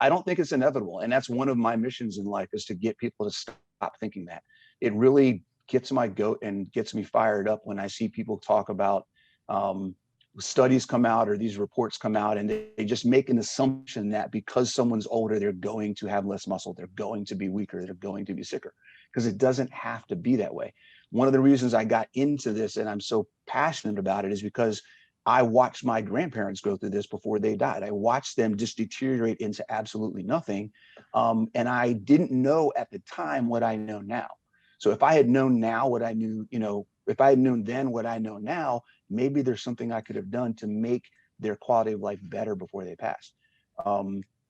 I don't think it's inevitable. And that's one of my missions in life, is to get people to stop thinking that. It really gets my goat and gets me fired up when I see people talk about studies come out or these reports come out, and they just make an assumption that because someone's older, they're going to have less muscle, they're going to be weaker, they're going to be sicker, because it doesn't have to be that way. One of the reasons I got into this and I'm so passionate about it is because I watched my grandparents go through this before they died. I watched them just deteriorate into absolutely nothing. And I didn't know at the time what I know now. So if I had known now what I knew, if I had known then what I know now, maybe there's something I could have done to make their quality of life better before they passed.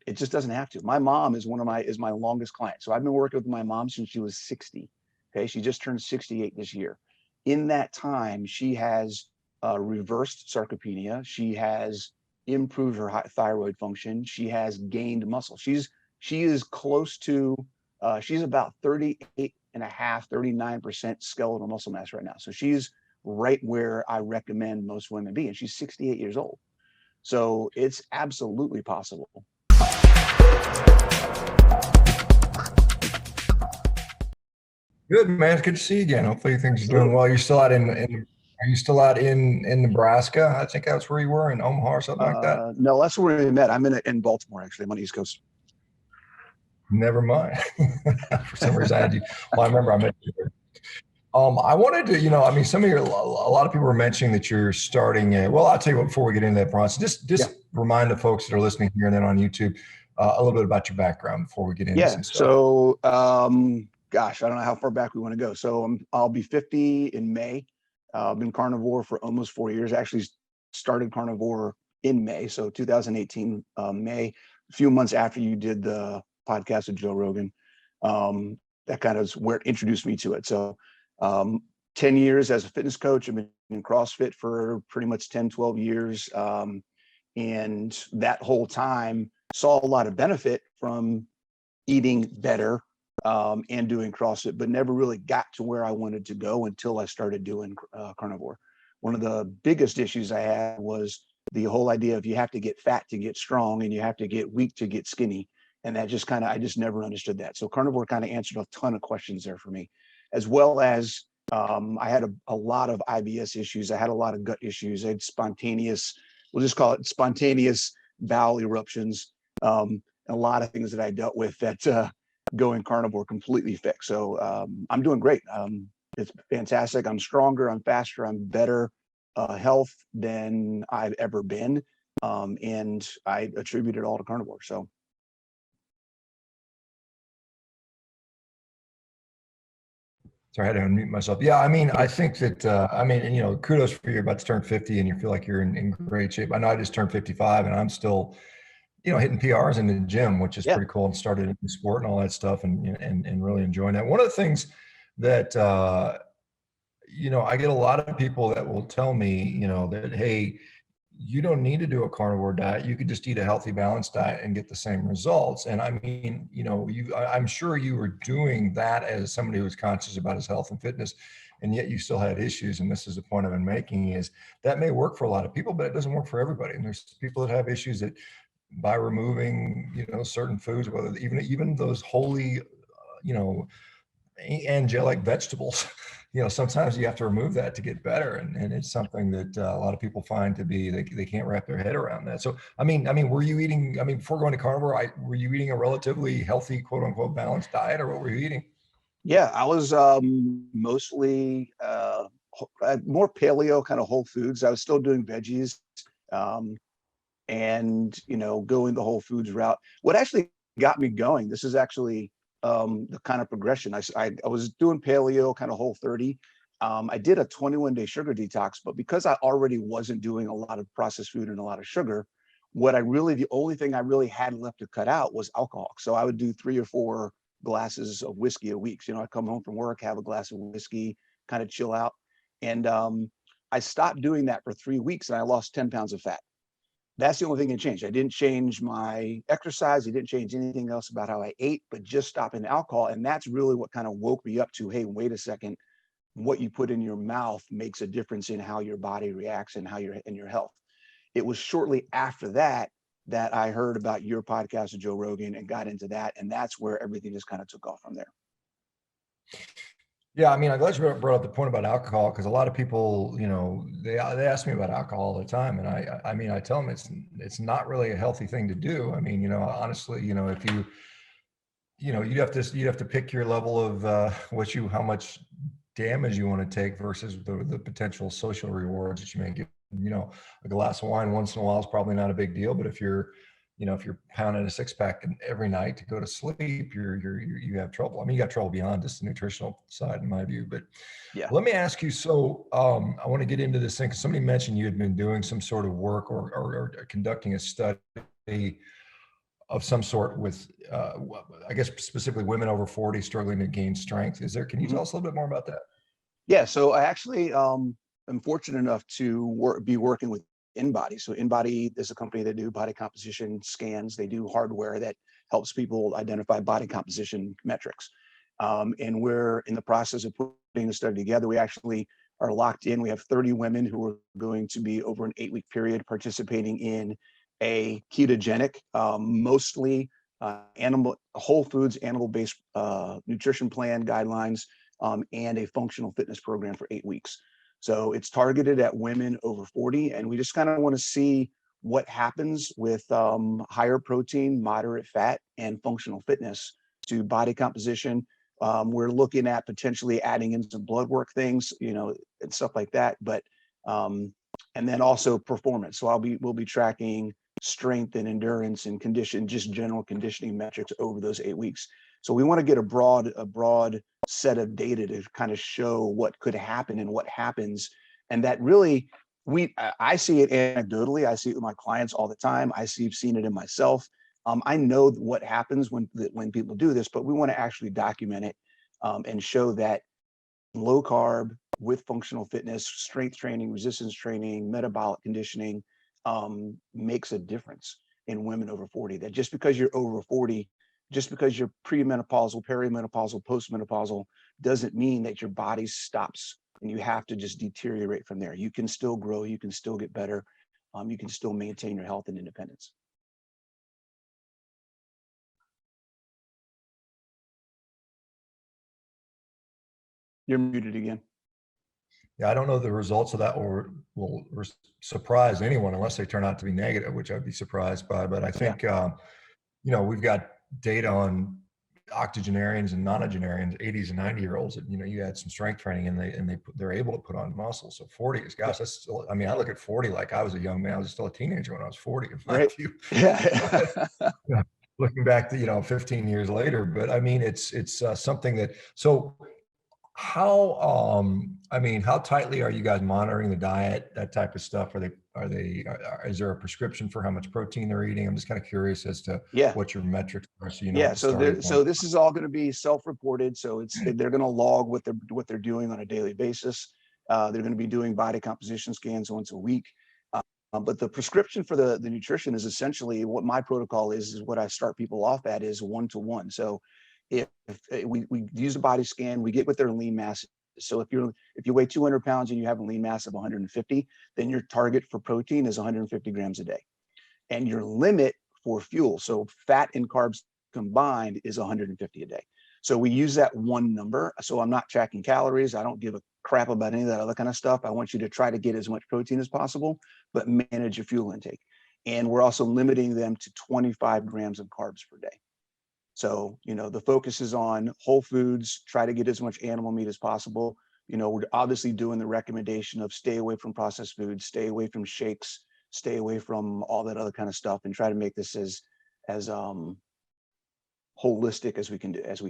It just doesn't have to. My mom is my longest client. So I've been working with my mom since she was 60. Okay, she just turned 68 this year. In that time, she has reversed sarcopenia. She has improved her thyroid function. She has gained muscle. She is close to, she's about 39% skeletal muscle mass right now. So she's right where I recommend most women be, and she's 68 years old. So it's absolutely possible. Good, man. It's good to see you again. Hopefully things are doing well. You're still out are you still out in Nebraska? I think that's where you were, in Omaha or something like that. No, that's where we met. I'm in Baltimore, actually. I'm on the East Coast. Never mind. For some reason I had you. Well, I remember I met you there. I wanted to, some of a lot of people were mentioning that you're starting well, I'll tell you what, before we get into that, Bronson, just remind the folks that are listening here and then on YouTube a little bit about your background before we get into some stuff. So, gosh, I don't know how far back we want to go. So I'll be 50 in May. I've been carnivore for almost 4 years. Actually started carnivore in May. So 2018, May, a few months after you did the podcast with Joe Rogan. That kind of is where it introduced me to it. So 10 years as a fitness coach. I've been in CrossFit for pretty much 10, 12 years. And that whole time saw a lot of benefit from eating better and doing CrossFit, but never really got to where I wanted to go until I started doing carnivore. One of the biggest issues I had was the whole idea of you have to get fat to get strong and you have to get weak to get skinny. And that just I just never understood that. So carnivore kind of answered a ton of questions there for me, as well as I had a lot of IBS issues. I had a lot of gut issues. I had spontaneous, we'll just call it spontaneous bowel eruptions. A lot of things that I dealt with that going carnivore completely fixed. So I'm doing great. It's fantastic. I'm stronger, I'm faster, I'm better health than I've ever been. And I attribute it all to carnivore. So. Sorry, I had to unmute myself. Yeah, I mean, I think that, kudos for you about to turn 50 and you feel like you're in great shape. I know I just turned 55 and I'm still, hitting PRs in the gym, which is pretty cool, and started in the sport and all that stuff and really enjoying that. One of the things that, I get a lot of people that will tell me, that, hey, you don't need to do a carnivore diet. You could just eat a healthy, balanced diet and get the same results. And I mean, I'm sure you were doing that as somebody who's conscious about his health and fitness, and yet you still had issues. And this is the point I've been making, is that may work for a lot of people, but it doesn't work for everybody. And there's people that have issues that by removing, certain foods, whether even those wholly, angelic vegetables, sometimes you have to remove that to get better. And it's something that a lot of people find to be, they can't wrap their head around that. So, I mean, were you eating, before going to carnivore, were you eating a relatively healthy, quote unquote, balanced diet, or what were you eating? Yeah, I was mostly more paleo, kind of whole foods. I was still doing veggies and, going the whole foods route. What actually got me going, this is actually the kind of progression. I was doing paleo, kind of Whole30. I did a 21-day sugar detox, but because I already wasn't doing a lot of processed food and a lot of sugar, the only thing I really had left to cut out was alcohol. So I would do 3 or 4 glasses of whiskey a week. So, I'd come home from work, have a glass of whiskey, kind of chill out. And I stopped doing that for 3 weeks and I lost 10 pounds of fat. That's the only thing that changed. I didn't change my exercise. I didn't change anything else about how I ate, but just stopping the alcohol. And that's really what kind of woke me up to, hey, wait a second, what you put in your mouth makes a difference in how your body reacts and how in your health. It was shortly after that that I heard about your podcast with Joe Rogan and got into that. And that's where everything just kind of took off from there. Yeah, I mean, I'm glad you brought up the point about alcohol, because a lot of people, you know, they ask me about alcohol all the time, and I mean, I tell them it's not really a healthy thing to do. I mean, you know, honestly, you know, if you know, you'd have to pick your level of how much damage you want to take versus the potential social rewards that you may get. You know, a glass of wine once in a while is probably not a big deal, but if you're, you know, if you're pounding a six pack every night to go to sleep, you have trouble. I mean, you got trouble beyond just the nutritional side, in my view. But Yeah. let me ask you. So I want to get into this thing, because somebody mentioned you had been doing some sort of work or conducting a study of some sort with, I guess specifically women over 40 struggling to gain strength. Can you tell us a little bit more about that? Yeah. So I actually am fortunate enough to be working with InBody. So InBody is a company that do body composition scans. They do hardware that helps people identify body composition metrics. And we're in the process of putting the study together. We actually are locked in. We have 30 women who are going to be over an 8-week period participating in a ketogenic, mostly whole foods, animal-based nutrition plan guidelines, and a functional fitness program for 8 weeks. So it's targeted at women over 40, and we just kind of want to see what happens with higher protein, moderate fat, and functional fitness to body composition. We're looking at potentially adding in some blood work things, you know, and stuff like that. But and then also performance. So we'll be tracking strength and endurance and condition, just general conditioning metrics over those 8 weeks. So we want to get a broad set of data to kind of show what could happen and what happens. And that really, I see it anecdotally. I see it with my clients all the time. I've seen it in myself. I know what happens when people do this, but we want to actually document it and show that low carb with functional fitness, strength training, resistance training, metabolic conditioning makes a difference in women over 40. That just because you're over 40, just because you're premenopausal, perimenopausal, postmenopausal, doesn't mean that your body stops and you have to just deteriorate from there. You can still grow, you can still get better, you can still maintain your health and independence. You're muted again. Yeah, I don't know the results of that will surprise anyone unless they turn out to be negative, which I'd be surprised by. But I think, you know, we've got data on octogenarians and nonagenarians, 80s and 90-year-olds that, you know, you had some strength training and they're able to put on muscle. So 40 is, gosh, that's still, I mean, I look at 40 like I was a young man. I was still a teenager when I was 40, in my view. Yeah. Looking back to, you know, 15 years later. But I mean, it's something that, so how, I mean, how tightly are you guys monitoring the diet, that type of stuff? Is there a prescription for how much protein they're eating? I'm just kind of curious as to what your metrics are. So, you know, so this is all going to be self-reported. So they're going to log what they're doing on a daily basis. They're going to be doing body composition scans once a week. But the prescription for the nutrition is essentially what my protocol is what I start people off at is 1-to-1. So if we use a body scan, we get what their lean mass is. So if you weigh 200 pounds and you have a lean mass of 150, then your target for protein is 150 grams a day. And your limit for fuel, so fat and carbs combined, is 150 a day. So we use that one number. So I'm not tracking calories. I don't give a crap about any of that other kind of stuff. I want you to try to get as much protein as possible, but manage your fuel intake. And we're also limiting them to 25 grams of carbs per day. So, you know, the focus is on whole foods, try to get as much animal meat as possible. You know, we're obviously doing the recommendation of stay away from processed foods, stay away from shakes, stay away from all that other kind of stuff, and try to make this as holistic as we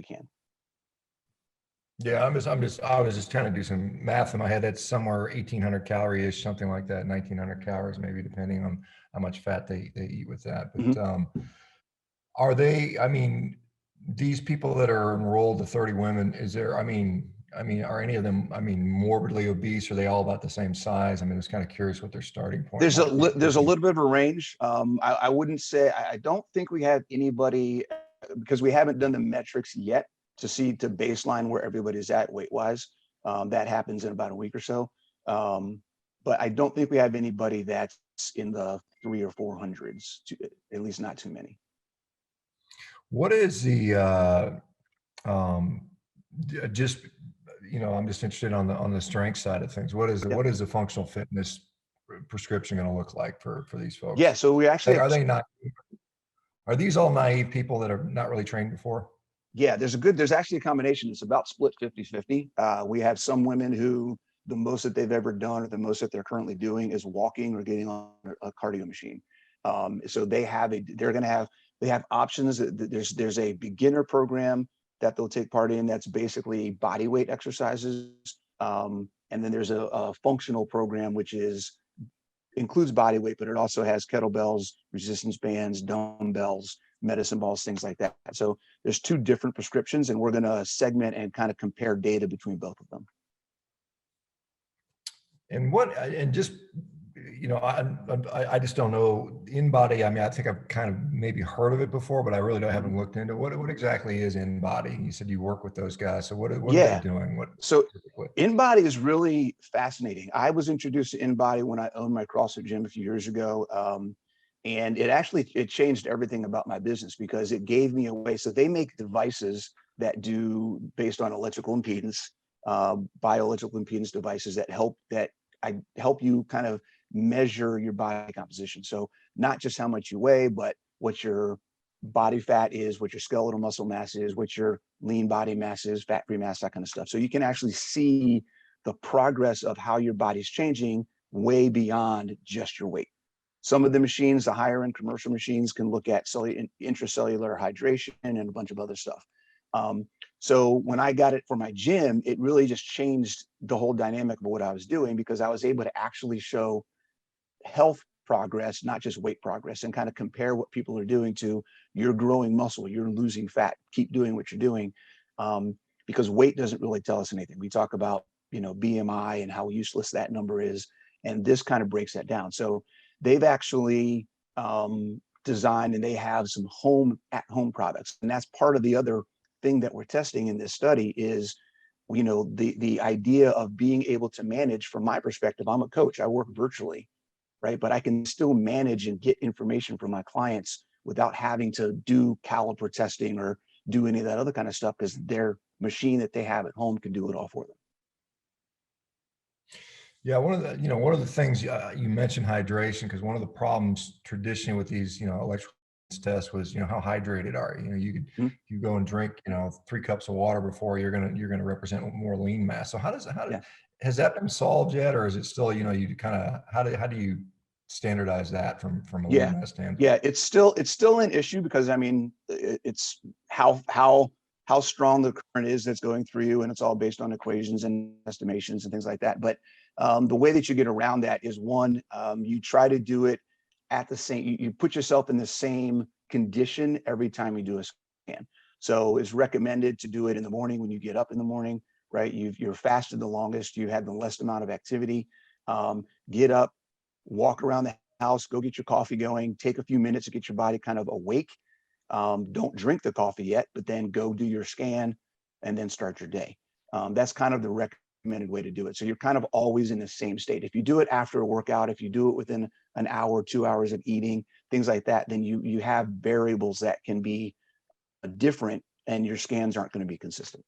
can. Yeah, I was just trying to do some math in my head. That's somewhere 1,800 calorie-ish, something like that, 1,900 calories, maybe, depending on how much fat they eat with that. But are they, I mean, these people that are enrolled, the 30 women, is there, I mean, are any of them, I mean, morbidly obese? Are they all about the same size? I mean, I was kind of curious what their starting point There's might be. there's a little bit of a range. I wouldn't say, I don't think we have anybody, because we haven't done the metrics yet to baseline where everybody's at weight wise. That happens in about a week or so. But I don't think we have anybody that's in the 300 or 400s, at least not too many. What is the just, I'm just interested on the strength side of things. What is Yep. what is the functional fitness prescription going to look like for these folks? Yeah, so we actually Are they not? Are these all naive people that are not really trained before? Yeah, there's actually a combination. It's about split 50-50. We have some women who the most that they've ever done or the most that they're currently doing is walking or getting on a cardio machine. So they have they have options. There's a beginner program that they'll take part in that's basically body weight exercises. And then there's a functional program which includes body weight, but it also has kettlebells, resistance bands, dumbbells, medicine balls, things like that. So there's two different prescriptions, and we're going to segment and kind of compare data between both of them. And just, I just don't know InBody. I mean, I think I've kind of maybe heard of it before, but I really haven't looked into what exactly is InBody. You said you work with those guys. So what are they doing? So InBody is really fascinating. I was introduced to InBody when I owned my CrossFit gym a few years ago. And it changed everything about my business because it gave me a way. So they make devices that do based on electrical impedance, bioelectrical impedance devices that help you kind of measure your body composition. So not just how much you weigh, but what your body fat is, what your skeletal muscle mass is, what your lean body mass is, fat-free mass, that kind of stuff. So you can actually see the progress of how your body's changing way beyond just your weight. Some of the machines, the higher end commercial machines, can look at intracellular hydration and a bunch of other stuff. So when I got it for my gym, it really just changed the whole dynamic of what I was doing because I was able to actually show health progress, not just weight progress, and kind of compare what people are doing to you're growing muscle, you're losing fat, keep doing what you're doing. Because weight doesn't really tell us anything. We talk about, BMI and how useless that number is. And this kind of breaks that down. So they've actually designed and they have some at-home products. And that's part of the other thing that we're testing in this study is, the idea of being able to manage. From my perspective, I'm a coach, I work virtually, right? But I can still manage and get information from my clients without having to do caliper testing or do any of that other kind of stuff because their machine that they have at home can do it all for them. Yeah, one of the things you mentioned hydration, because one of the problems traditionally with these, electrical tests was, how hydrated are you? You go and drink, 3 cups of water before you're gonna represent more lean mass. So has that been solved yet, or is it still, you kind of how do you standardize that from a lean mass standpoint? Yeah, it's still an issue because I mean it's how strong the current is that's going through you, and it's all based on equations and estimations and things like that. But the way that you get around that is one, you try to do it at the same, you put yourself in the same condition every time you do a scan. So it's recommended to do it in the morning when you get up in the morning, right? You're fasted the longest, you had the least amount of activity. Get up, walk around the house, go get your coffee going, take a few minutes to get your body kind of awake. Don't drink the coffee yet, but then go do your scan and then start your day. That's kind of the recommended way to do it. So you're kind of always in the same state. If you do it after a workout, if you do it within an hour, 2 hours of eating, things like that, then you have variables that can be different and your scans aren't going to be consistent.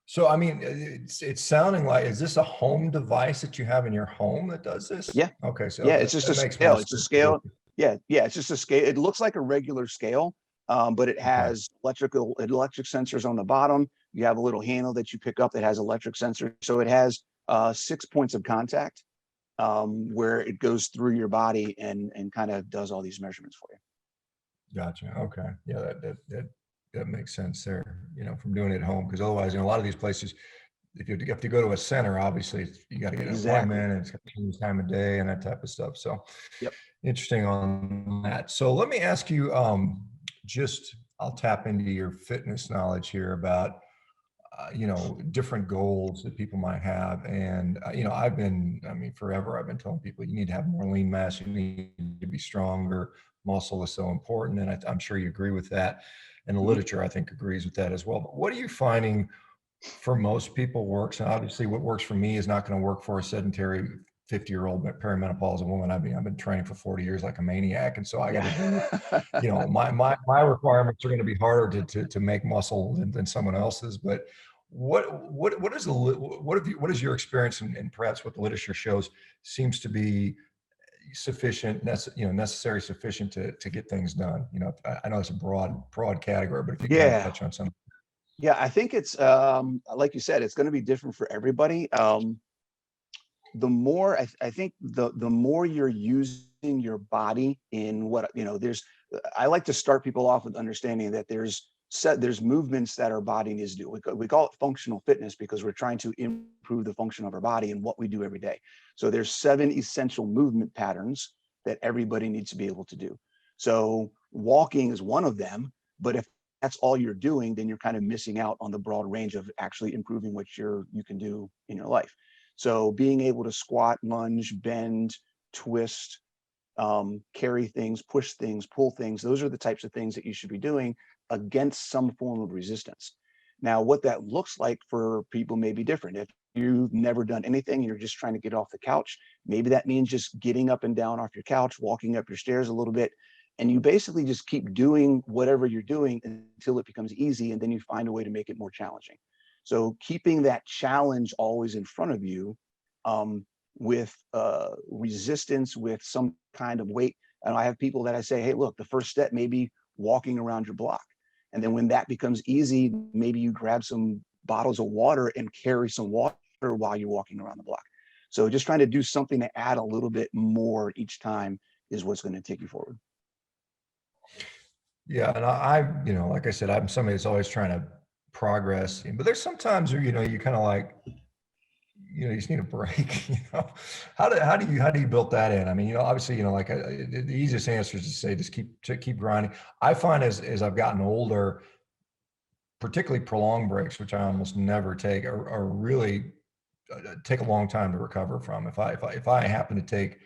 So, I mean, it's sounding like, is this a home device that you have in your home that does this? Yeah. Okay. So yeah, it's just a scale. It's a scale. Yeah. It's just a scale. It looks like a regular scale, but it has electric sensors on the bottom. You have a little handle that you pick up that has electric sensors. So it has 6 points of contact where it goes through your body and kind of does all these measurements for you. Gotcha. Okay. Yeah, that makes sense there, from doing it at home. Because otherwise, a lot of these places, if you have to go to a center, obviously you got to get an appointment and it's got to change time of day and that type of stuff. So interesting on that. So let me ask you, I'll tap into your fitness knowledge here about, different goals that people might have. And, forever I've been telling people you need to have more lean mass, you need to be stronger. Muscle is so important. And I'm sure you agree with that. And the literature, I think, agrees with that as well. But what are you finding for most people works? And obviously what works for me is not going to work for a sedentary 50-year-old perimenopausal woman. I've been training for 40 years like a maniac. And so I got to do, you know, my requirements are going to be harder to make muscle than someone else's. But what is your experience, and perhaps what the literature shows seems to be sufficient, necessary, sufficient to get things done? You know, I know it's a broad category, but if you can kind of Yeah. touch on some. Yeah, I think it's like you said, it's going to be different for everybody. The more I think the more you're using your body in what, you know, I like to start people off with understanding that there's movements that our body needs to do. We call it functional fitness because we're trying to improve the function of our body and what we do every day. So there's 7 essential movement patterns that everybody needs to be able to do. So walking is one of them, but if that's all you're doing, then you're kind of missing out on the broad range of actually improving what you can do in your life. So being able to squat, lunge, bend, twist, carry things, push things, pull things, those are the types of things that you should be doing against some form of resistance. Now, what that looks like for people may be different. If you've never done anything, you're just trying to get off the couch, maybe that means just getting up and down off your couch, walking up your stairs a little bit, and you basically just keep doing whatever you're doing until it becomes easy, and then you find a way to make it more challenging. So keeping that challenge always in front of you, with resistance, with some kind of weight. And I have people that I say, hey, look, the first step may be walking around your block. And then when that becomes easy, maybe you grab some bottles of water and carry some water while you're walking around the block. So just trying to do something to add a little bit more each time is what's going to take you forward. Yeah, and you know, like I said, I'm somebody that's always trying to progress, but there's sometimes where, you know, you kind of like, you know, you just need a break. You know, how do you build that in? I mean, you know, obviously, you know, like the easiest answer is to say just keep grinding. I find as I've gotten older, particularly prolonged breaks, which I almost never take, are really take a long time to recover from. If I happen to take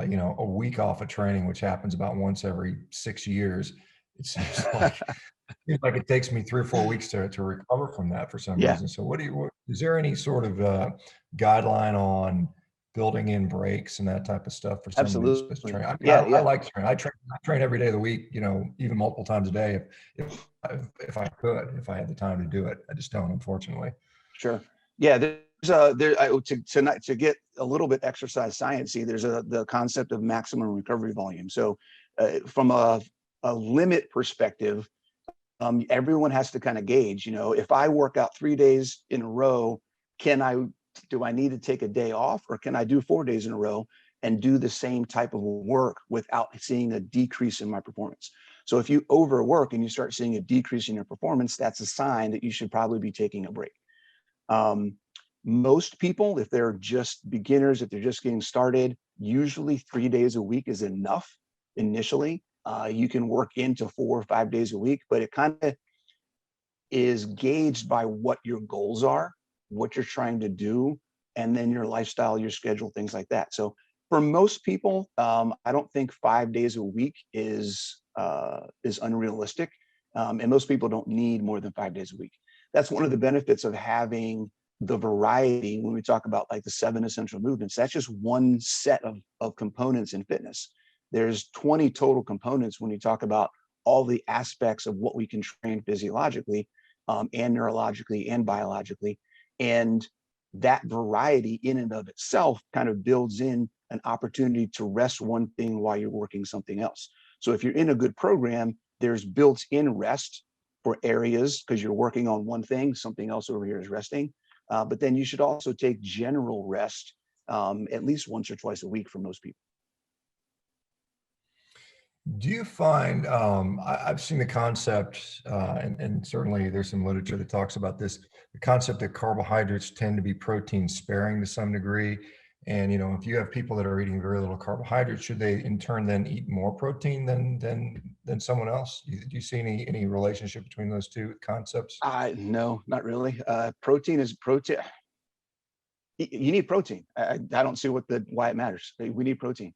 you know, a week off of training, which happens about once every 6 years, it seems like it takes me 3 or 4 weeks to recover from that for some Yeah, reason. So is there any sort of guideline on building in breaks and that type of stuff for somebody that's supposed to absolutely. train? Yeah, I yeah, like to train. I train every day of the week, you know, even multiple times a day if I could, if I had the time to do it. I just don't, unfortunately. sure. Yeah, to get a little bit exercise sciencey, there's the concept of maximum recovery volume. So from a limit perspective, everyone has to kind of gauge, you know, if I work out 3 days in a row, do I need to take a day off, or can I do 4 days in a row and do the same type of work without seeing a decrease in my performance? So if you overwork and you start seeing a decrease in your performance, that's a sign that you should probably be taking a break. Um, Most people, if they're just beginners, if they're just getting started, usually 3 days a week is enough initially. You can work into 4 or 5 days a week, but it kind of is gauged by what your goals are, what you're trying to do, and then your lifestyle, your schedule, things like that. So for most people, I don't think 5 days a week is unrealistic, and most people don't need more than 5 days a week. That's one of the benefits of having the variety. When we talk about like the 7 essential movements, that's just one set of components in fitness. There's 20 total components when you talk about all the aspects of what we can train physiologically, and neurologically and biologically. And that variety in and of itself kind of builds in an opportunity to rest one thing while you're working something else. So if you're in a good program, there's built-in rest for areas because you're working on one thing, something else over here is resting. But then you should also take general rest at least once or twice a week for most people. Do you find, I've seen the concept, and certainly there's some literature that talks about this, the concept that carbohydrates tend to be protein sparing to some degree. And, you know, if you have people that are eating very little carbohydrates, should they in turn then eat more protein than someone else? Do you see any relationship between those two concepts? No, not really. Protein is protein. You need protein. I don't see why it matters. We need protein.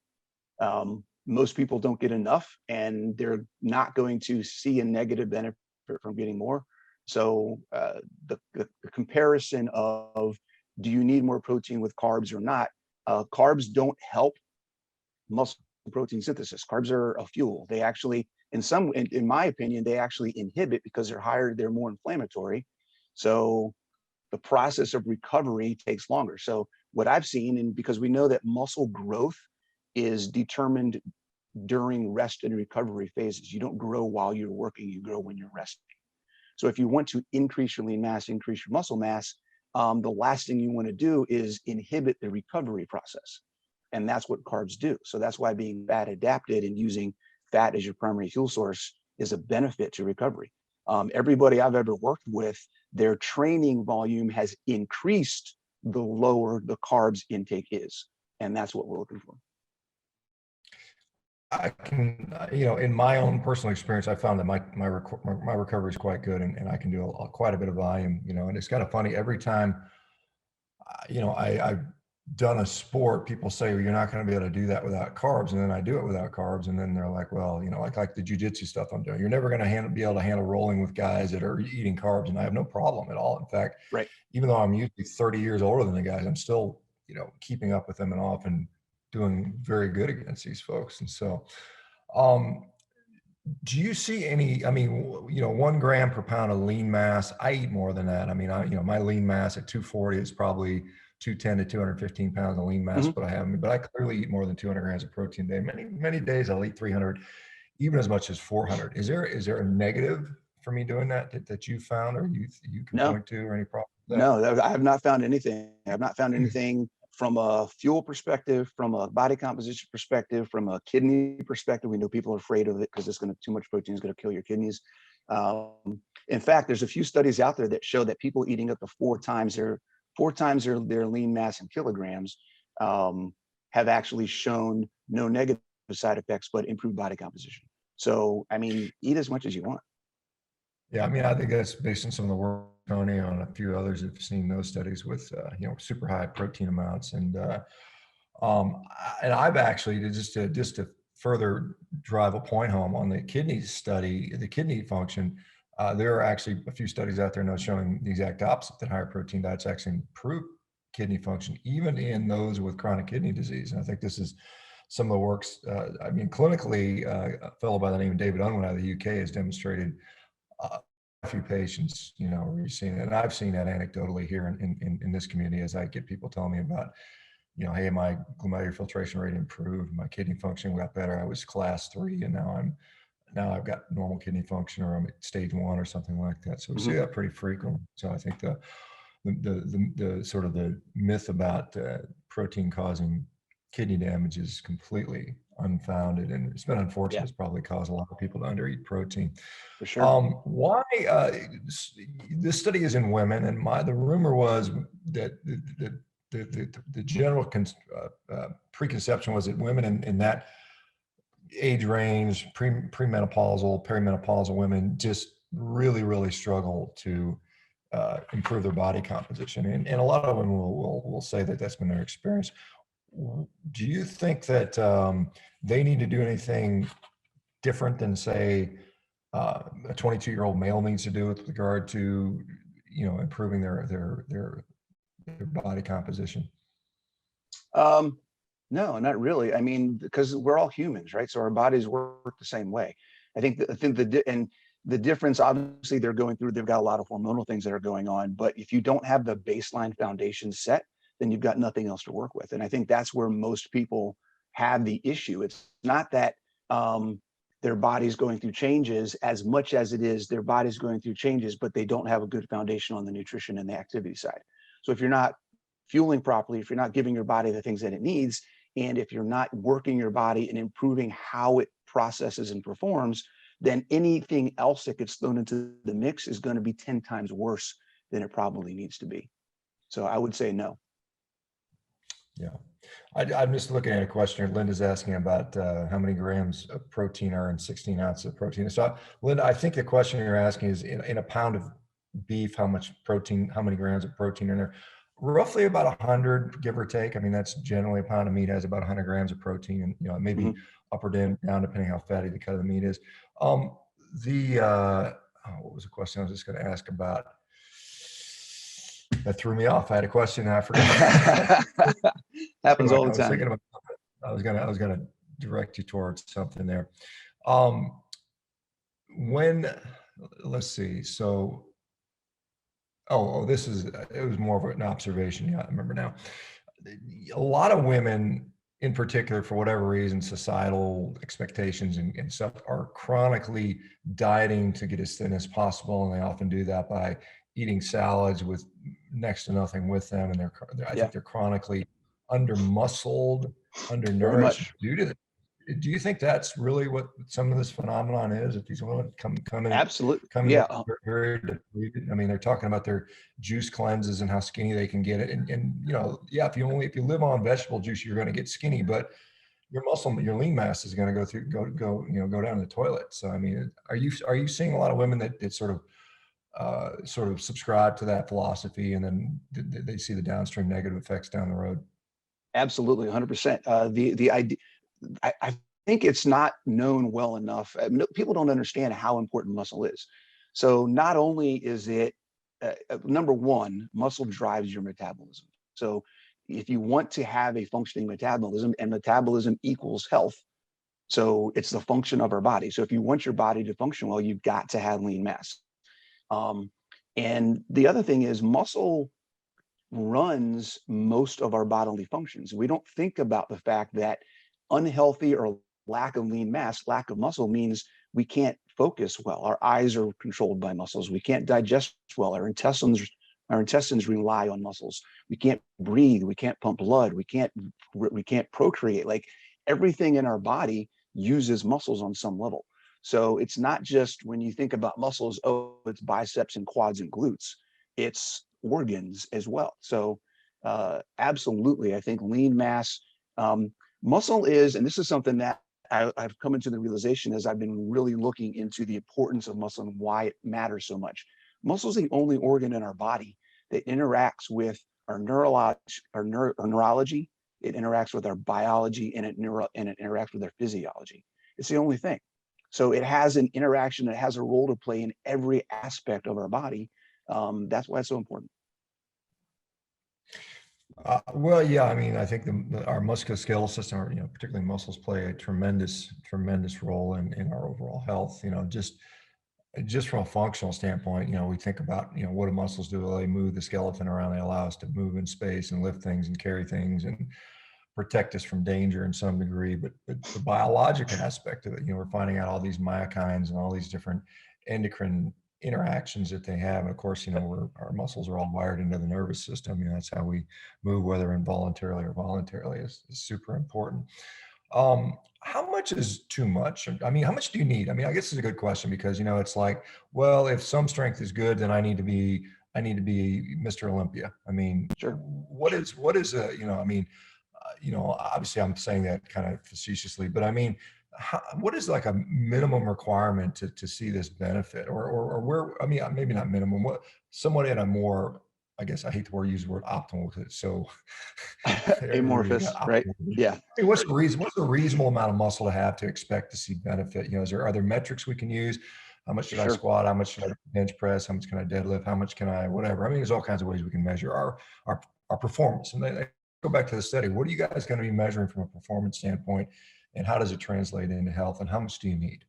Most people don't get enough, and they're not going to see a negative benefit from getting more. So the comparison of do you need more protein with carbs or not, Carbs don't help muscle protein synthesis. Carbs are a fuel. They actually, in my opinion, they actually inhibit because they're more inflammatory. So the process of recovery takes longer. So what I've seen, and because we know that muscle growth is determined during rest and recovery phases. You don't grow while you're working, you grow when you're resting. So if you want to increase your lean mass, increase your muscle mass, the last thing you want to do is inhibit the recovery process. And that's what carbs do. So that's why being fat adapted and using fat as your primary fuel source is a benefit to recovery. Everybody I've ever worked with, their training volume has increased the lower the carbs intake is. And that's what we're looking for. I can, in my own personal experience, I found that my recovery is quite good, and I can do quite a bit of volume, and it's kind of funny every time, I've done a sport, people say, well, you're not going to be able to do that without carbs. And then I do it without carbs. And then they're like, well, like the jujitsu stuff I'm doing, you're never going to be able to handle rolling with guys that are eating carbs. And I have no problem at all. In fact, right. Even though I'm usually 30 years older than the guys, I'm still, keeping up with them and often doing very good against these folks. And so, do you see any, 1 gram per pound of lean mass? I eat more than that. My lean mass at 240 is probably 210 to 215 pounds of lean mass, but I clearly eat more than 200 grams of protein a day. Many days I'll eat 300, even as much as 400. Is there a negative for me doing that you found, or you can point to, or any problem with that? No, I have not found anything. I have not found anything from a fuel perspective, from a body composition perspective, from a kidney perspective. We know people are afraid of it because too much protein is going to kill your kidneys. In fact, there's a few studies out there that show that people eating up to four times their lean mass in kilograms have actually shown no negative side effects, but improved body composition. So, eat as much as you want. Yeah, I think that's based on some of the work Tony on a few others have seen those studies with super high protein amounts, and I've actually just to further drive a point home on the kidney study, the kidney function. There are actually a few studies out there now showing the exact opposite, that higher protein diets actually improve kidney function, even in those with chronic kidney disease. And I think this is some of the works. Clinically, a fellow by the name of David Unwin out of the UK has demonstrated a few patients, where you've seen it. And I've seen that anecdotally here in this community, as I get people telling me about, hey, my glomerular filtration rate improved, my kidney function got better. I was class 3, and now I've got normal kidney function, or I'm at stage 1 or something like that. So we see that pretty frequently. So I think the sort of the myth about protein causing kidney damage is completely unfounded, and it's been unfortunate. Yeah. It's probably caused a lot of people to undereat protein. For sure. Why this study is in women, and the rumor was that the general preconception was that women in that age range, premenopausal, perimenopausal women, just really struggle to improve their body composition, and a lot of women will say that that's been their experience. Do you think that they need to do anything different than, say, a 22-year-old male needs to do with regard to, improving their body composition? No, not really. Because we're all humans, right? So our bodies work the same way. I think the difference, obviously, they've got a lot of hormonal things that are going on, but if you don't have the baseline foundation set, then you've got nothing else to work with. And I think that's where most people have the issue. It's not that their body's going through changes as much as it is their body's going through changes, but they don't have a good foundation on the nutrition and the activity side. So if you're not fueling properly, if you're not giving your body the things that it needs, and if you're not working your body and improving how it processes and performs, then anything else that gets thrown into the mix is going to be 10 times worse than it probably needs to be. So I would say no. Yeah. I'm just looking at a question here. Linda's asking about how many grams of protein are in 16 ounces of protein. So Linda, I think the question you're asking is in a pound of beef, how much protein, how many grams of protein are in there? Roughly about 100, give or take. A generally a pound of meat has about 100 grams of protein, and it may be up or down depending how fatty the cut of the meat is. What was the question I was just going to ask about? That threw me off. I had a question and I forgot. Happens all I the was time. thinking about, I was gonna direct you towards something there. When, let's see. So, this is, it was more of an observation. Yeah, I remember now. A lot of women in particular, for whatever reason, societal expectations and stuff, are chronically dieting to get as thin as possible. And they often do that by eating salads with next to nothing with them. And I think they're chronically under muscled, Very undernourished much. due to that. Do you think that's really what some of this phenomenon is? If these women Absolutely. come in Yeah. very depleted, I mean, they're talking about their juice cleanses and how skinny they can get it. And if you live on vegetable juice, you're going to get skinny, but your lean mass is going to go down the toilet. So, I mean, are you seeing a lot of women that sort of subscribe to that philosophy, and then they see the downstream negative effects down the road? Absolutely, 100%. The idea, I think it's not known well enough. People don't understand how important muscle is. So not only is it number one, muscle drives your metabolism. So if you want to have a functioning metabolism, and metabolism equals health, so it's the function of our body. So if you want your body to function well, you've got to have lean mass. And the other thing is, muscle runs most of our bodily functions. We don't think about the fact that unhealthy or lack of lean mass, lack of muscle, means we can't focus well. Our eyes are controlled by muscles. We can't digest well. Our intestines rely on muscles. We can't breathe. We can't pump blood. We can't procreate. Like, everything in our body uses muscles on some level. So it's not just, when you think about muscles, oh, it's biceps and quads and glutes. It's organs as well. So absolutely, I think lean mass, muscle is, and this is something that I've come into the realization as I've been really looking into the importance of muscle and why it matters so much. Muscle is the only organ in our body that interacts with our neurology. It interacts with our biology, and it interacts with our physiology. It's the only thing. So it has an interaction. It has a role to play in every aspect of our body. That's why it's so important. Well, yeah, I mean, I think our musculoskeletal system, or, particularly muscles, play a tremendous role in our overall health. Just from a functional standpoint, we think about, what do muscles do? Well, they move the skeleton around. They allow us to move in space and lift things and carry things and protect us from danger in some degree. But the biologic aspect of it, we're finding out all these myokines and all these different endocrine interactions that they have. And of course, our muscles are all wired into the nervous system. That's how we move, whether involuntarily or voluntarily, is super important. How much is too much? I mean, how much do you need? I mean, I guess it's a good question, because, it's like, well, if some strength is good, then I need to be Mr. Olympia. I mean, Sure. what is obviously I'm saying that kind of facetiously, but I mean, what is like a minimum requirement to see this benefit, or where, I mean, maybe not minimum, what, somewhat in a more, I guess I hate to use the word optimal, because it's so amorphous, right? Yeah. I mean, what's the reasonable amount of muscle to have to expect to see benefit? Are there metrics we can use? How much should I squat? How much should I bench press? How much can I deadlift? How much can I, whatever? I mean, there's all kinds of ways we can measure our performance. And they go back to the study. What are you guys going to be measuring from a performance standpoint, and how does it translate into health, and how much do you need?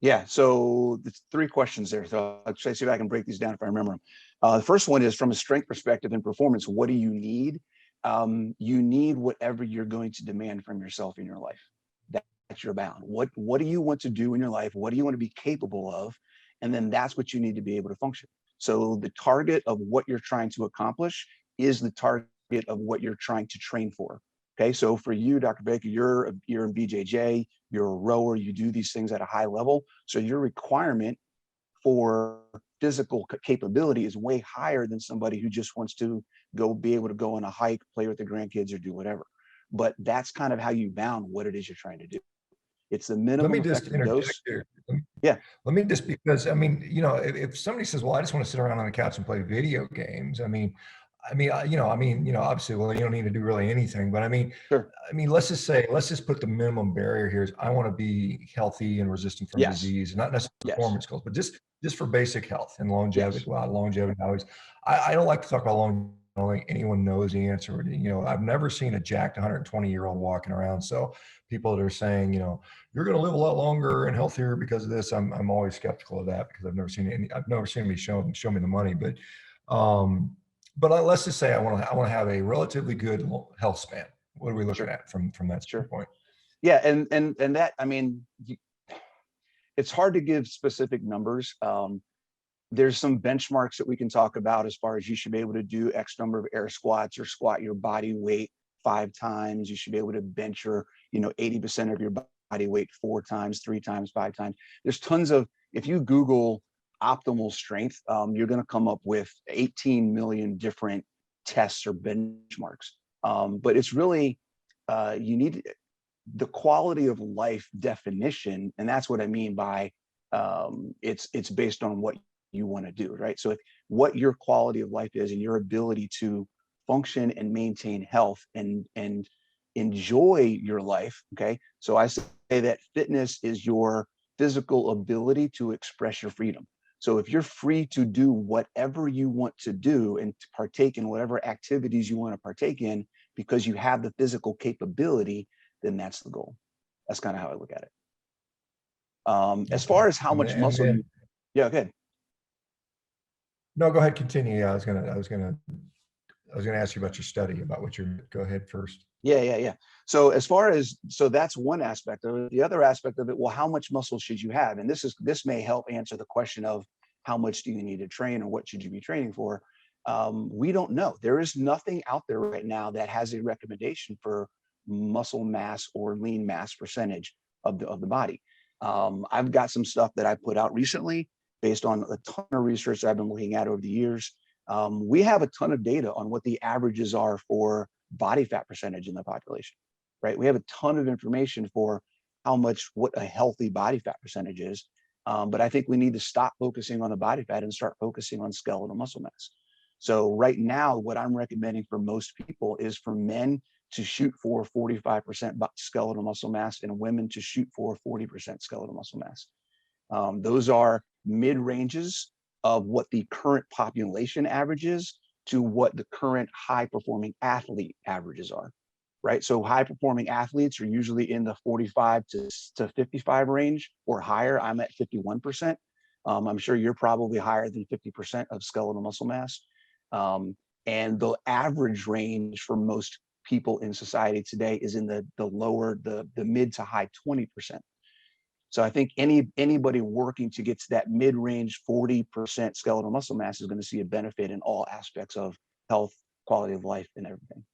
Yeah, so there's three questions there. So I'll try to see if I can break these down if I remember them. The first one is, from a strength perspective and performance, what do you need? You need whatever you're going to demand from yourself in your life. That's your bound. What do you want to do in your life? What do you want to be capable of? And then that's what you need to be able to function. So the target of what you're trying to accomplish is the target of what you're trying to train for. Okay, so for you, Dr. Baker, you're in BJJ, you're a rower, you do these things at a high level. So your requirement for physical capability is way higher than somebody who just wants to be able to go on a hike, play with the grandkids, or do whatever. But that's kind of how you bound what it is you're trying to do. It's the minimum effective dose. Yeah. Let me just, because, I mean, if somebody says, well, I just want to sit around on the couch and play video games, I mean, obviously, well, you don't need to do really anything, but Sure. let's just put the minimum barrier here is I want to be healthy and resistant from Yes. disease, and not necessarily Yes. performance goals, but just for basic health and longevity. Yes. Well, longevity always, I don't like to talk about longevity. I don't think anyone knows the answer. I've never seen a jacked 120-year-old walking around. So people that are saying, you're going to live a lot longer and healthier because of this, I'm always skeptical of that, because I've never seen me show me the money. But let's just say I want to have a relatively good health span. What are we looking Sure. at from that Sure. standpoint? Yeah. And that, it's hard to give specific numbers. There's some benchmarks that we can talk about as far as you should be able to do X number of air squats or squat your body weight 5 times. You should be able to bench your, 80% of your body weight 4 times, 3 times, 5 times. There's tons of, if you Google optimal strength, you're going to come up with 18 million different tests or benchmarks. But it's really, you need the quality of life definition. And that's what I mean by it's based on what you want to do, right? So if what your quality of life is and your ability to function and maintain health and enjoy your life, okay? So I say that fitness is your physical ability to express your freedom. So if you're free to do whatever you want to do and to partake in whatever activities you want to partake in because you have the physical capability, then that's the goal. That's kind of how I look at it. As Okay. far as how much And muscle then, you, yeah, good. no, go ahead, continue. Yeah, I was gonna ask you about your study, about what you're. Go ahead first. Yeah. So as far as, so that's one aspect of it. The other aspect of it, well, how much muscle should you have? And this may help answer the question of how much do you need to train or what should you be training for? We don't know. There is nothing out there right now that has a recommendation for muscle mass or lean mass percentage of the body. I've got some stuff that I put out recently based on a ton of research that I've been looking at over the years. We have a ton of data on what the averages are for body fat percentage in the population, right? We have a ton of information for what a healthy body fat percentage is. But I think we need to stop focusing on the body fat and start focusing on skeletal muscle mass. So right now, what I'm recommending for most people is for men to shoot for 45% skeletal muscle mass and women to shoot for 40% skeletal muscle mass. Those are mid ranges of what the current population averages to what the current high performing athlete averages are, right? So high performing athletes are usually in the 45 to 55 range or higher. I'm at 51%. I'm sure you're probably higher than 50% of skeletal muscle mass. And the average range for most people in society today is in the mid to high 20%. So I think anybody working to get to that mid-range 40% skeletal muscle mass is going to see a benefit in all aspects of health, quality of life, and everything.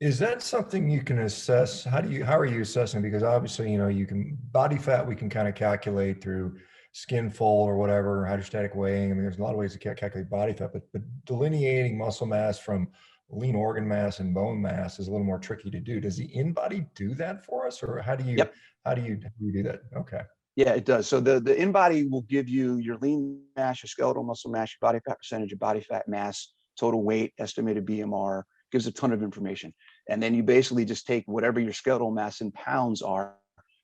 Is that something you can assess? How are you assessing? Because obviously, you can body fat, we can kind of calculate through skin fold or whatever, hydrostatic weighing. There's a lot of ways to calculate body fat, but delineating muscle mass from lean organ mass and bone mass is a little more tricky to do. Does the InBody do that for us, or how do you Yep. do that? Okay. Yeah, it does. So the InBody will give you your lean mass, your skeletal muscle mass, your body fat percentage, your body fat mass, total weight, estimated BMR, gives a ton of information. And then you basically just take whatever your skeletal mass in pounds are,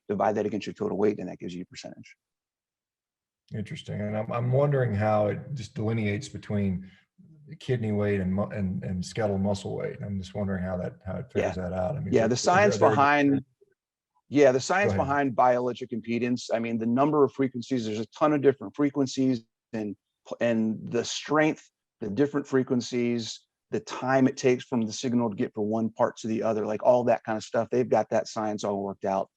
divide that against your total weight, and that gives you a percentage. Interesting. And I'm wondering how it just delineates between kidney weight and skeletal muscle weight. I'm just wondering how it figures that out. The science behind bioelectric impedance. The number of frequencies, there's a ton of different frequencies and the strength, the different frequencies, the time it takes from the signal to get from one part to the other, like all that kind of stuff. They've got that science all worked out.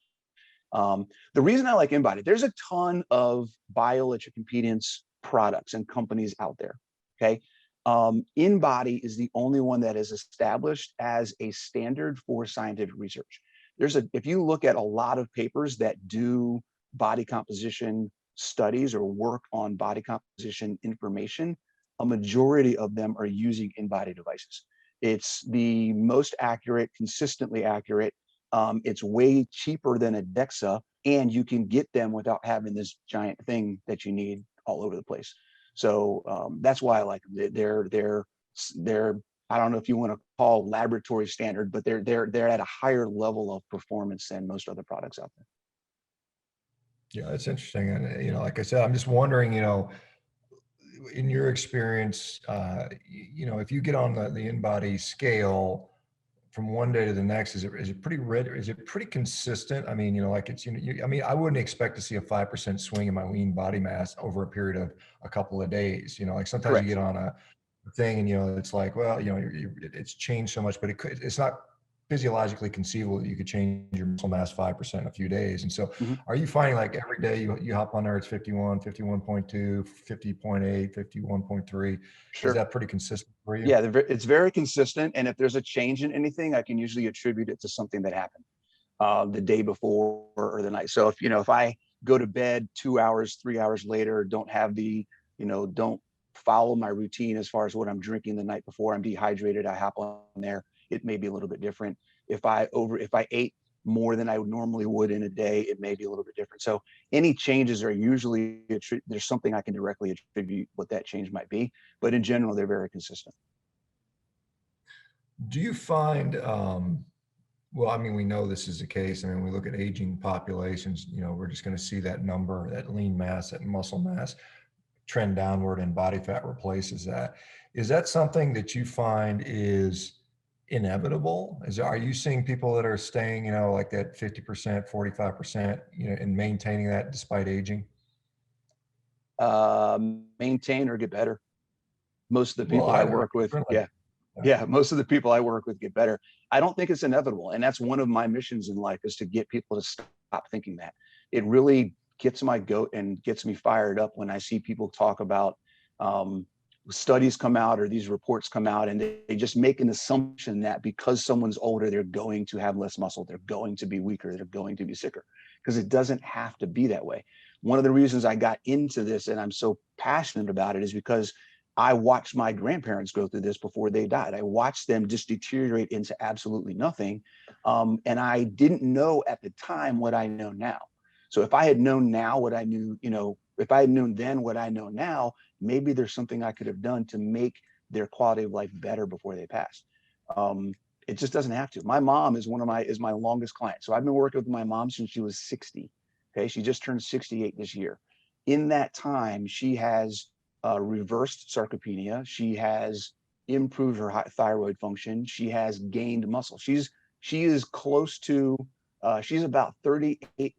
The reason I like InBody, there's a ton of bioelectric impedance products and companies out there. Okay. InBody is the only one that is established as a standard for scientific research. If you look at a lot of papers that do body composition studies or work on body composition information, a majority of them are using InBody devices. It's the most accurate, consistently accurate. It's way cheaper than a DEXA, and you can get them without having this giant thing that you need all over the place. So that's why I like them. they're, I don't know if you want to call laboratory standard, but they're at a higher level of performance than most other products out there. Yeah, that's interesting. And, like I said, I'm just wondering, in your experience, if you get on the InBody scale from one day to the next, is it pretty is it pretty consistent? I mean, like it's, I mean, I wouldn't expect to see a 5% swing in my lean body mass over a period of a couple of days. Like sometimes Correct. you get on a thing and, it's like, well, it's changed so much, but it's not physiologically conceivable that you could change your muscle mass 5% in a few days. And so are you finding like every day you hop on there, it's 51, 51.2, 50.8, 51.3. Sure. Is that pretty consistent for you? Yeah, it's very consistent. And if there's a change in anything, I can usually attribute it to something that happened the day before or the night. So if I go to bed 2 hours, 3 hours later, don't have don't follow my routine as far as what I'm drinking the night before, I'm dehydrated, I hop on there, it may be a little bit different. If I ate more than I normally would in a day, it may be a little bit different. So any changes are usually, there's something I can directly attribute what that change might be, but in general, they're very consistent. Do you find, well, I mean, we know this is the case. I mean, we look at aging populations, we're just going to see that number, that lean mass, that muscle mass trend downward, and body fat replaces that. Is that something that you find is inevitable? Are you seeing people that are staying, like that 50%, 45%, and maintaining that despite aging? Maintain or get better. Most of the people I work with, most of the people I work with get better. I don't think it's inevitable. And that's one of my missions in life, is to get people to stop thinking that. It really gets my goat and gets me fired up when I see people talk about studies come out or these reports come out, and they just make an assumption that because someone's older, they're going to have less muscle, they're going to be weaker, they're going to be sicker, because it doesn't have to be that way. One of the reasons I got into this and I'm so passionate about it is because I watched my grandparents go through this before they died. I watched them just deteriorate into absolutely nothing. And I didn't know at the time what I know now. So if I had known now what I knew, if I had known then what I know now, maybe there's something I could have done to make their quality of life better before they passed. It just doesn't have to. My mom is my longest client. So I've been working with my mom since she was 60. Okay. She just turned 68 this year. In that time, she has reversed sarcopenia. She has improved her thyroid function. She has gained muscle. She is close to, she's about 39%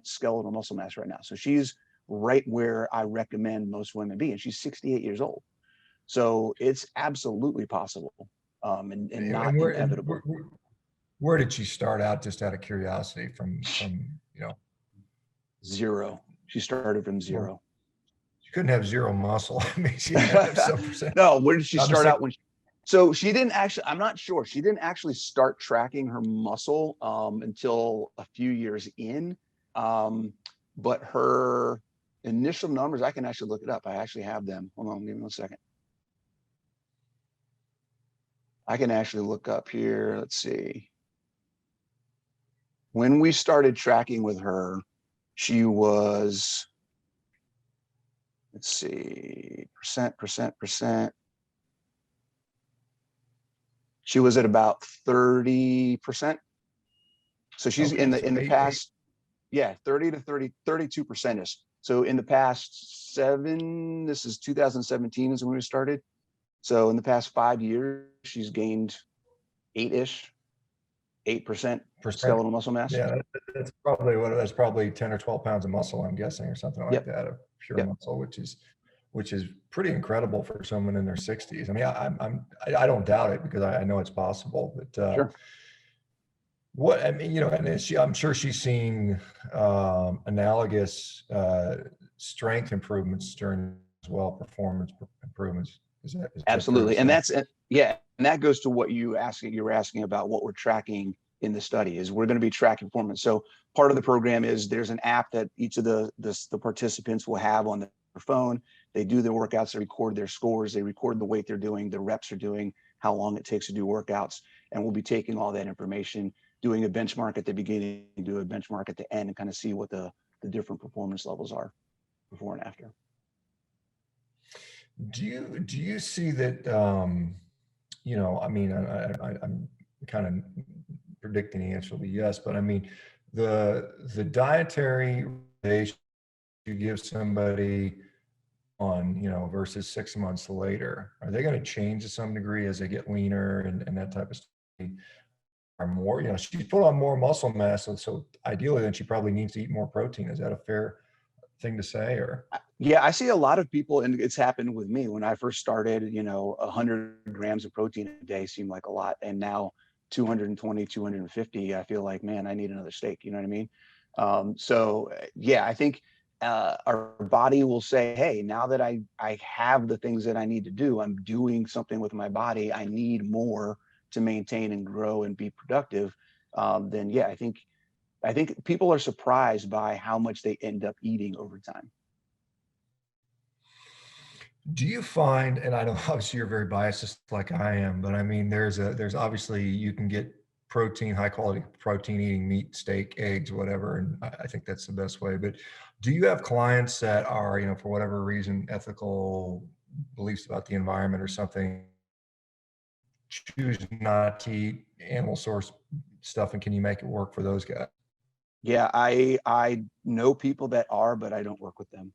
skeletal muscle mass right now. So she's right where I recommend most women be. And she's 68 years old. So it's absolutely possible and not inevitable. Where did she start out, just out of curiosity, from Zero. She started from zero. Well, she couldn't have zero muscle. I mean, she had to have some percent. No, where did she start out? So she didn't actually, I'm not sure. She didn't actually start tracking her muscle until a few years in. But her initial numbers, I can actually look it up. I actually have them. Hold on, give me 1 second. I can actually look up here. Let's see. When we started tracking with her, she was, let's see, percent. She was at about 30%. So she's in the past, 30 to 32%ish. So in the past this is 2017 is when we started. So in the past 5 years, she's gained 8% skeletal muscle mass. Yeah, that's probably 10 or 12 pounds of muscle, I'm guessing, or something like that, of pure muscle, which is pretty incredible for someone in their 60s. I mean, I don't doubt it, because I know it's possible. But sure. What I mean, and I'm sure she's seeing analogous strength improvements during as well, performance improvements. Is that absolutely? And that's and that goes to what you were asking about what we're tracking in the study. Is we're going to be tracking performance. So part of the program is there's an app that each of the participants will have on their phone. They do their workouts, they record their scores, they record the weight they're doing, the reps they're doing, how long it takes to do workouts, and we'll be taking all that information, doing a benchmark at the beginning, do a benchmark at the end, and kind of see what the different performance levels are before and after. Do you see that, I mean, I'm kind of predicting the answer will be yes, but I mean, the dietary recommendation you give somebody on, versus 6 months later, are they going to change to some degree as they get leaner and that type of stuff? Or more, she's put on more muscle mass, so ideally then she probably needs to eat more protein. Is that a fair thing to say? Or Yeah, I see a lot of people, and it's happened with me when I first started, 100 grams of protein a day seemed like a lot. And now 220, 250, I feel like, man, I need another steak. You know what I mean? Yeah, I think our body will say, hey, now that I have the things that I need to do, I'm doing something with my body. I need more to maintain and grow and be productive. Then yeah, I think people are surprised by how much they end up eating over time. do you find, and I know obviously you're very biased, just like I am, but I mean, there's obviously you can get protein, high quality protein eating meat, steak, eggs, whatever, and I think that's the best way. But do you have clients that are, for whatever reason, ethical beliefs about the environment or something, choose not to eat animal source stuff, and can you make it work for those guys? Yeah, I know people that are, but I don't work with them.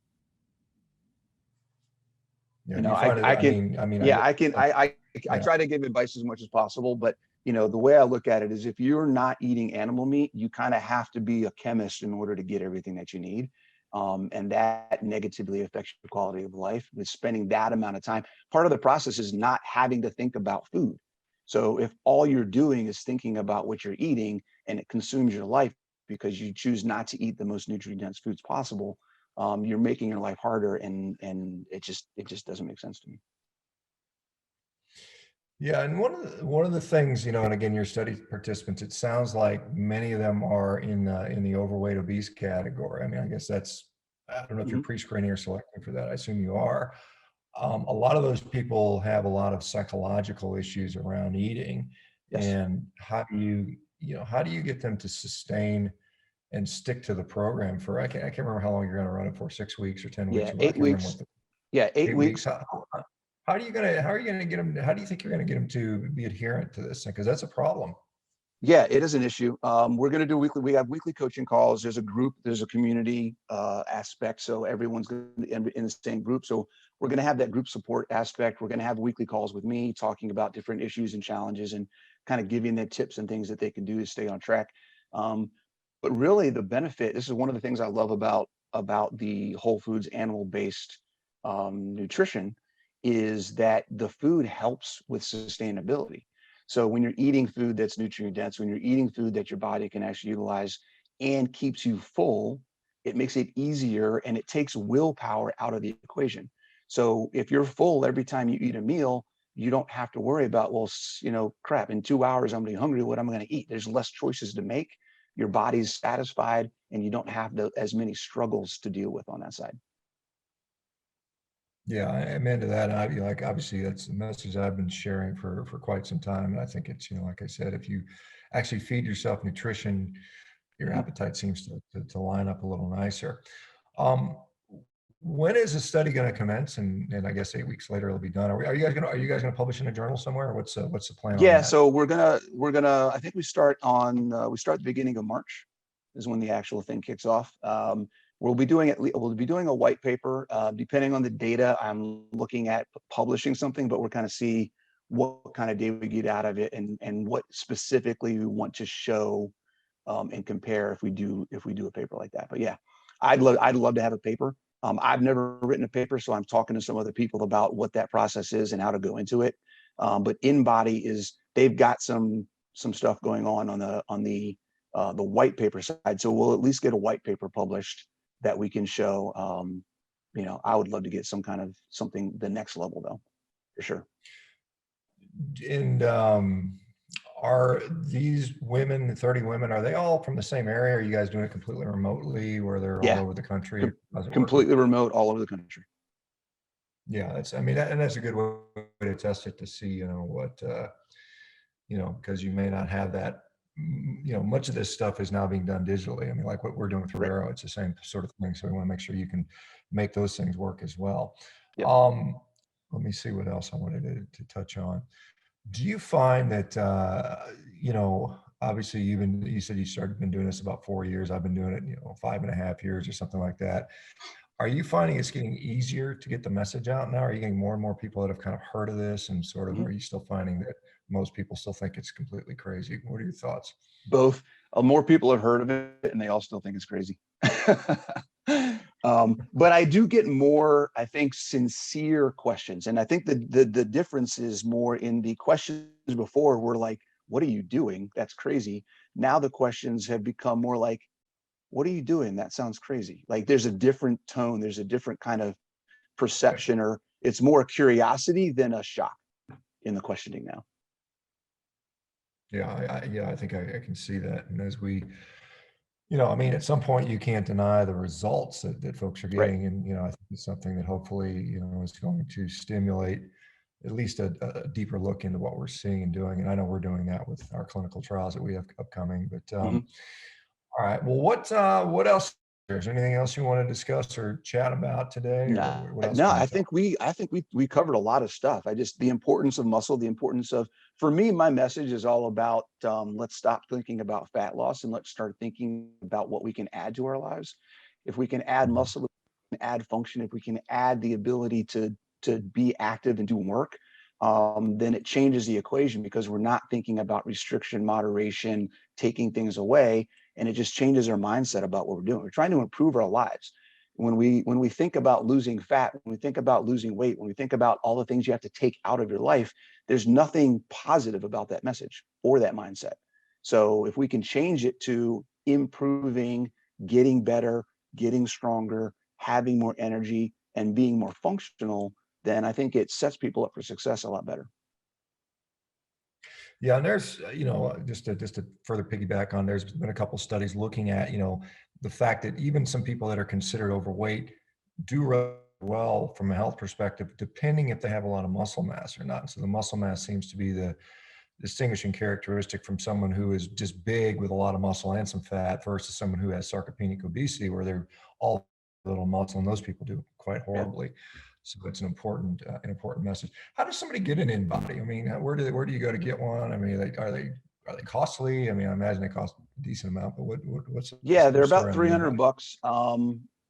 Do you find it, I can, I yeah, guess, I can, I yeah. try to give advice as much as possible, but the way I look at it is if you're not eating animal meat, you kind of have to be a chemist in order to get everything that you need. And that negatively affects your quality of life with spending that amount of time. Part of the process is not having to think about food. So if all you're doing is thinking about what you're eating and it consumes your life because you choose not to eat the most nutrient dense foods possible, you're making your life harder, and it just doesn't make sense to me. Yeah, and one of the things, and again, your study participants, it sounds like many of them are in the overweight obese category. I mean, I guess I don't know if you're Mhm. pre-screening or selecting for that. I assume you are. A lot of those people have a lot of psychological issues around eating, Yes. and how do you get them to sustain and stick to the program for, I can't remember how long you're going to run it for, 6 weeks or 10 weeks Yeah, or what, I eight can't remember what weeks. the Yeah, 8 weeks. eight weeks. How are you gonna get them? How do you think you're gonna get them to be adherent to this thing? Because that's a problem. Yeah, it is an issue. We're going to do weekly. We have weekly coaching calls. There's a group. There's a community aspect. So everyone's going to be in the same group. So we're going to have that group support aspect. We're going to have weekly calls with me talking about different issues and challenges and kind of giving them tips and things that they can do to stay on track. Um, but really, the benefit. This is one of the things I love about the whole foods animal based nutrition is that the food helps with sustainability. So when you're eating food that's nutrient dense, when you're eating food that your body can actually utilize and keeps you full, it makes it easier and it takes willpower out of the equation. So if you're full every time you eat a meal, you don't have to worry about, well, crap, in 2 hours, I'm gonna be hungry. What am I going to eat? There's less choices to make. Your body's satisfied and you don't have as many struggles to deal with on that side. Yeah, I'm into that. Like, obviously that's the message I've been sharing for quite some time. And I think it's, like I said, if you actually feed yourself nutrition, your Mhm. appetite seems to line up a little nicer. Um, when is the study going to commence? And I guess 8 weeks later it'll be done. Are you guys gonna publish in a journal somewhere? What's the plan on Yeah, that? so we're gonna. I think we start the beginning of March, is when the actual thing kicks off. We'll be doing a white paper. Depending on the data, I'm looking at publishing something, but we're kind of see what kind of data we get out of it and what specifically we want to show and compare if we do a paper like that. But yeah, I'd love to have a paper. I've never written a paper, so I'm talking to some other people about what that process is and how to go into it. But InBody they've got some stuff going on the white paper side, so we'll at least get a white paper published that we can show. I would love to get some kind of something the next level though, for sure. And are these women, the 30 women, are they all from the same area? Are you guys doing it completely remotely where they're all Yeah, over the country? com- How's it working? completely remote all over the country. Yeah, and that's a good way to test it to see, what, because you may not have that, much of this stuff is now being done digitally. I mean, like what we're doing with Right. Revero, it's the same sort of thing. So we want to make sure you can make those things work as well. Yep. Um, let me see what else I wanted to touch on. Do you find that, obviously you said been doing this about 4 years. I've been doing it, 5.5 years or something like that. Are you finding it's getting easier to get the message out now? Are you getting more and more people that have kind of heard of this, and sort of, Mhm. are you still finding that most people still think it's completely crazy? What are your thoughts? Both. More people have heard of it, and they all still think it's crazy. But I do get more, I think, sincere questions, and I think the difference is more in the questions before were like, "What are you doing? That's crazy." Now the questions have become more like, "What are you doing? That sounds crazy." Like there's a different tone, there's a different kind of perception, or it's more a curiosity than a shock in the questioning now. Yeah, I think I can see that. And as we, I mean, at some point you can't deny the results that folks are Right. getting. And, I think it's something that hopefully, is going to stimulate at least a deeper look into what we're seeing and doing. And I know we're doing that with our clinical trials that we have upcoming. But Mhm. all right, well, what else? Is there anything else you want to discuss or chat about today, or No, what else no, can we I talk? think we covered a lot of stuff. I just the importance of muscle, the importance of for me, my message is all about let's stop thinking about fat loss and let's start thinking about what we can add to our lives. If we can add Mhm. muscle, if we can add function, if we can add the ability to be active and do work, then it changes the equation because we're not thinking about restriction, moderation, taking things away, and it just changes our mindset about what we're doing. We're trying to improve our lives when we think about losing fat, when we think about losing weight, when we think about all the things you have to take out of your life, there's nothing positive about that message or that mindset. So if we can change it to improving, getting better, getting stronger, having more energy, and being more functional, then I think it sets people up for success a lot better. Yeah, and there's, just to further piggyback on, there's been a couple studies looking at, the fact that even some people that are considered overweight do really well from a health perspective, depending if they have a lot of muscle mass or not. So the muscle mass seems to be the distinguishing characteristic from someone who is just big with a lot of muscle and some fat versus someone who has sarcopenic obesity where they're all little muscle, and those people do quite Yeah. horribly. So it's an important message. How does somebody get an in-body? I mean, where do you go to get one? I mean, are they costly? I mean, I imagine they cost a decent amount, but what's Yeah, the they're story about on the 300 in-body? bucks.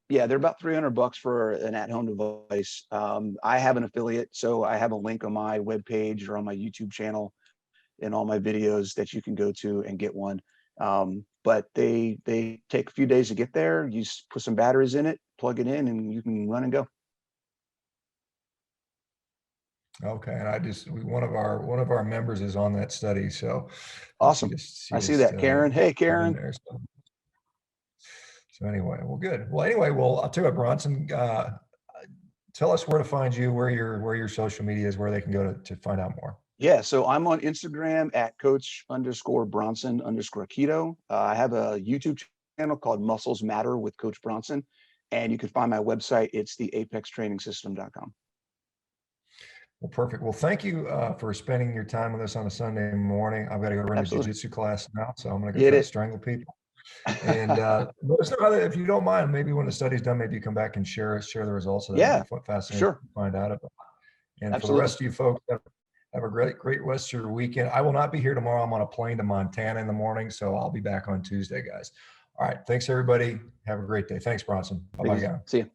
Yeah, they're about 300 bucks for an at-home device. I have an affiliate, so I have a link on my webpage or on my YouTube channel in all my videos that you can go to and get one. But they take a few days to get there. You put some batteries in it, plug it in, and you can run and go. Okay, and one of our members is on that study, so Awesome. she I see just that, Karen. Hey, put in Karen. there. So anyway, well, good. Well, anyway, I'll tell you what, Bronson, tell us where to find you, where your social media is, where they can go to find out more. Yeah, so I'm on Instagram at Coach_Bronson_keto. I have a YouTube channel called Muscles Matter with Coach Bronson, and you can find my website. It's the apextrainingsystem.com. Well, perfect. Well, thank you for spending your time with us on a Sunday morning. I've got to go run a Absolutely. jujitsu class now, so I'm going to go Get try to it. strangle people. And let us know if you don't mind, maybe when the study's done, maybe you come back and share the results of that. It'd Yeah, be fascinating sure. to find out about. And for the Absolutely. rest of you folks, have a great rest of your weekend. I will not be here tomorrow. I'm on a plane to Montana in the morning, so I'll be back on Tuesday, guys. All right. Thanks, everybody. Have a great day. Thanks, Bronson. Take it Bye-bye, easy. guys. See you.